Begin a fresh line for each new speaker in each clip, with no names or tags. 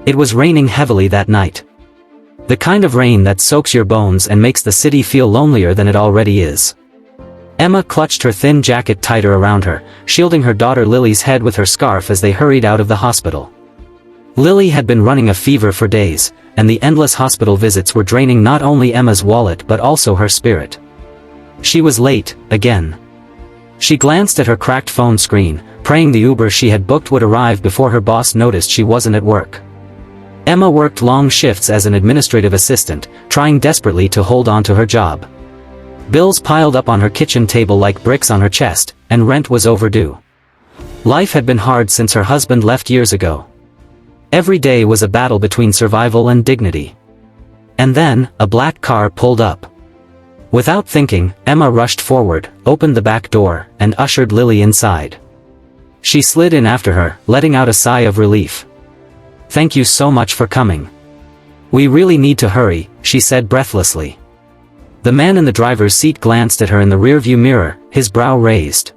It was raining heavily that night. The kind of rain that soaks your bones and makes the city feel lonelier than it already is. Emma clutched her thin jacket tighter around her, shielding her daughter Lily's head with her scarf as they hurried out of the hospital. Lily had been running a fever for days, and the endless hospital visits were draining not only Emma's wallet but also her spirit. She was late, again. She glanced at her cracked phone screen, praying the Uber she had booked would arrive before her boss noticed she wasn't at work. Emma worked long shifts as an administrative assistant, trying desperately to hold on to her job. Bills piled up on her kitchen table like bricks on her chest, and rent was overdue. Life had been hard since her husband left years ago. Every day was a battle between survival and dignity. And then, a black car pulled up. Without thinking, Emma rushed forward, opened the back door, and ushered Lily inside. She slid in after her, letting out a sigh of relief. "Thank you so much for coming. We really need to hurry," she said breathlessly. The man in the driver's seat glanced at her in the rearview mirror, his brow raised.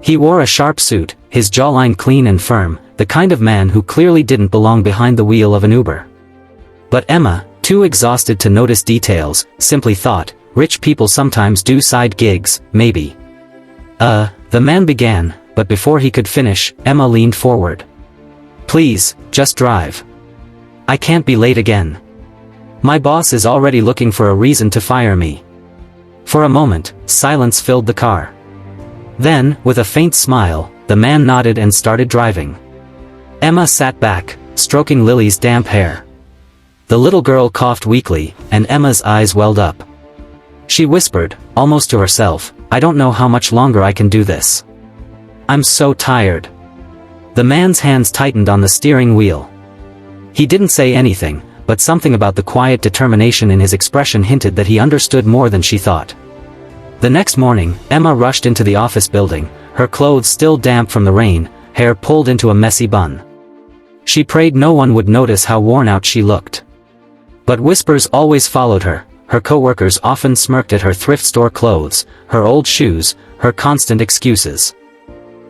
He wore a sharp suit, his jawline clean and firm, the kind of man who clearly didn't belong behind the wheel of an Uber. But Emma, too exhausted to notice details, simply thought, rich people sometimes do side gigs, maybe. The man began, but before he could finish, Emma leaned forward. "Please, just drive. I can't be late again. My boss is already looking for a reason to fire me." For a moment, silence filled the car. Then, with a faint smile, the man nodded and started driving. Emma sat back, stroking Lily's damp hair. The little girl coughed weakly, and Emma's eyes welled up. She whispered, almost to herself, "I don't know how much longer I can do this. I'm so tired." The man's hands tightened on the steering wheel. He didn't say anything, but something about the quiet determination in his expression hinted that he understood more than she thought. The next morning, Emma rushed into the office building, her clothes still damp from the rain, hair pulled into a messy bun. She prayed no one would notice how worn out she looked. But whispers always followed her. Her coworkers often smirked at her thrift store clothes, her old shoes, her constant excuses.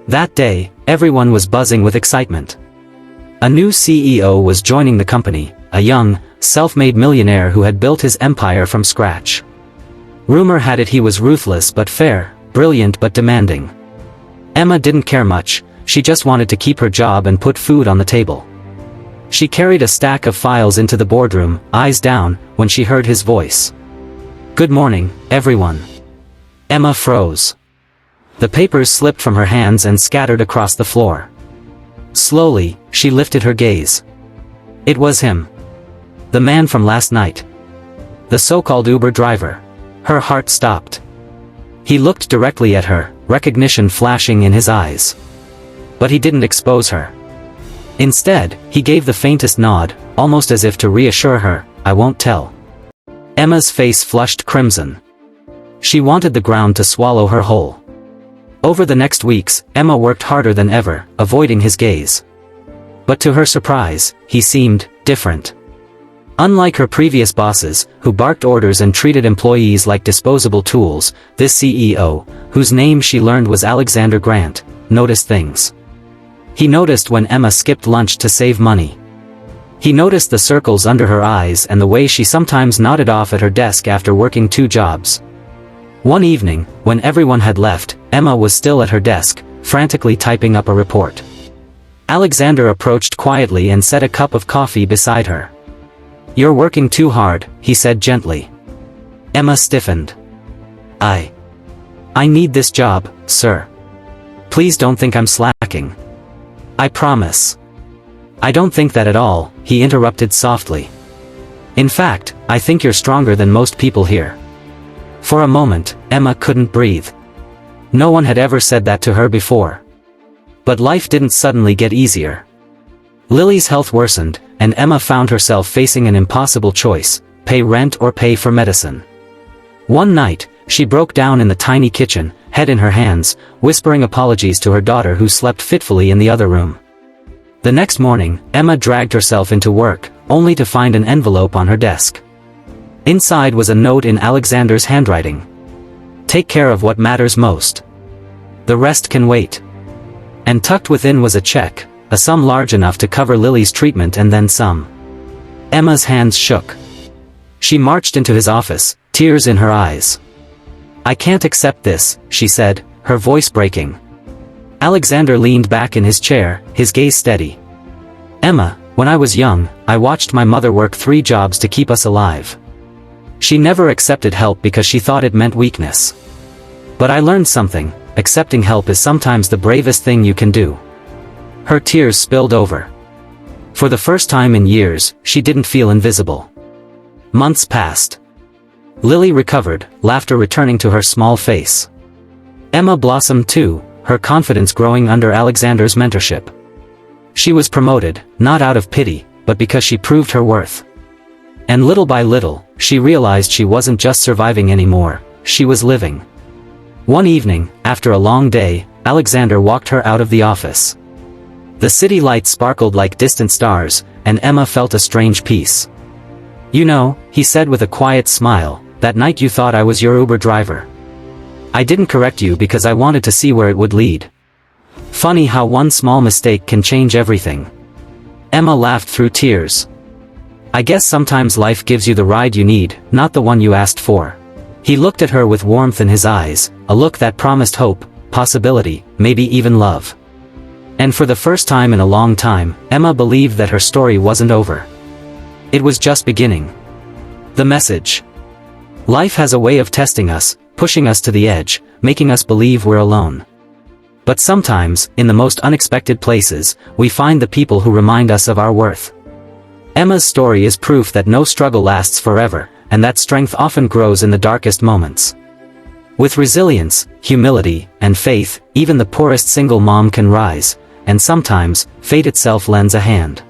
That day, everyone was buzzing with excitement. A new CEO was joining the company, a young, self-made millionaire who had built his empire from scratch. Rumor had it he was ruthless but fair, brilliant but demanding. Emma didn't care much, she just wanted to keep her job and put food on the table. She carried a stack of files into the boardroom, eyes down, when she heard his voice. "Good morning, everyone." Emma froze. The papers slipped from her hands and scattered across the floor. Slowly, she lifted her gaze. It was him. The man from last night. The so-called Uber driver. Her heart stopped. He looked directly at her, recognition flashing in his eyes. But he didn't expose her. Instead, he gave the faintest nod, almost as if to reassure her, "I won't tell." Emma's face flushed crimson. She wanted the ground to swallow her whole. Over the next weeks, Emma worked harder than ever, avoiding his gaze. But to her surprise, he seemed different. Unlike her previous bosses, who barked orders and treated employees like disposable tools, this CEO, whose name she learned was Alexander Grant, noticed things. He noticed when Emma skipped lunch to save money. He noticed the circles under her eyes and the way she sometimes nodded off at her desk after working 2 jobs. One evening, when everyone had left, Emma was still at her desk, frantically typing up a report. Alexander approached quietly and set a cup of coffee beside her. "You're working too hard," he said gently. Emma stiffened. I need this job, sir. Please don't think I'm slacking. I promise." "I don't think that at all," he interrupted softly. "In fact, I think you're stronger than most people here." For a moment, Emma couldn't breathe. No one had ever said that to her before. But life didn't suddenly get easier. Lily's health worsened, and Emma found herself facing an impossible choice: pay rent or pay for medicine. One night, she broke down in the tiny kitchen, head in her hands, whispering apologies to her daughter who slept fitfully in the other room. The next morning, Emma dragged herself into work, only to find an envelope on her desk. Inside was a note in Alexander's handwriting. "Take care of what matters most. The rest can wait." And tucked within was a check, a sum large enough to cover Lily's treatment and then some. Emma's hands shook. She marched into his office, tears in her eyes. "I can't accept this," she said, her voice breaking. Alexander leaned back in his chair, his gaze steady. "Emma, when I was young, I watched my mother work 3 jobs to keep us alive. She never accepted help because she thought it meant weakness. But I learned something: accepting help is sometimes the bravest thing you can do." Her tears spilled over. For the first time in years, she didn't feel invisible. Months passed. Lily recovered, laughter returning to her small face. Emma blossomed too, her confidence growing under Alexander's mentorship. She was promoted, not out of pity, but because she proved her worth. And little by little, she realized she wasn't just surviving anymore, she was living. One evening, after a long day, Alexander walked her out of the office. The city lights sparkled like distant stars, and Emma felt a strange peace. "You know," he said with a quiet smile, "that night you thought I was your Uber driver. I didn't correct you because I wanted to see where it would lead. Funny how one small mistake can change everything." Emma laughed through tears. "I guess sometimes life gives you the ride you need, not the one you asked for." He looked at her with warmth in his eyes, a look that promised hope, possibility, maybe even love. And for the first time in a long time, Emma believed that her story wasn't over. It was just beginning. The message. Life has a way of testing us, pushing us to the edge, making us believe we're alone. But sometimes, in the most unexpected places, we find the people who remind us of our worth. Emma's story is proof that no struggle lasts forever, and that strength often grows in the darkest moments. With resilience, humility, and faith, even the poorest single mom can rise, and sometimes, fate itself lends a hand.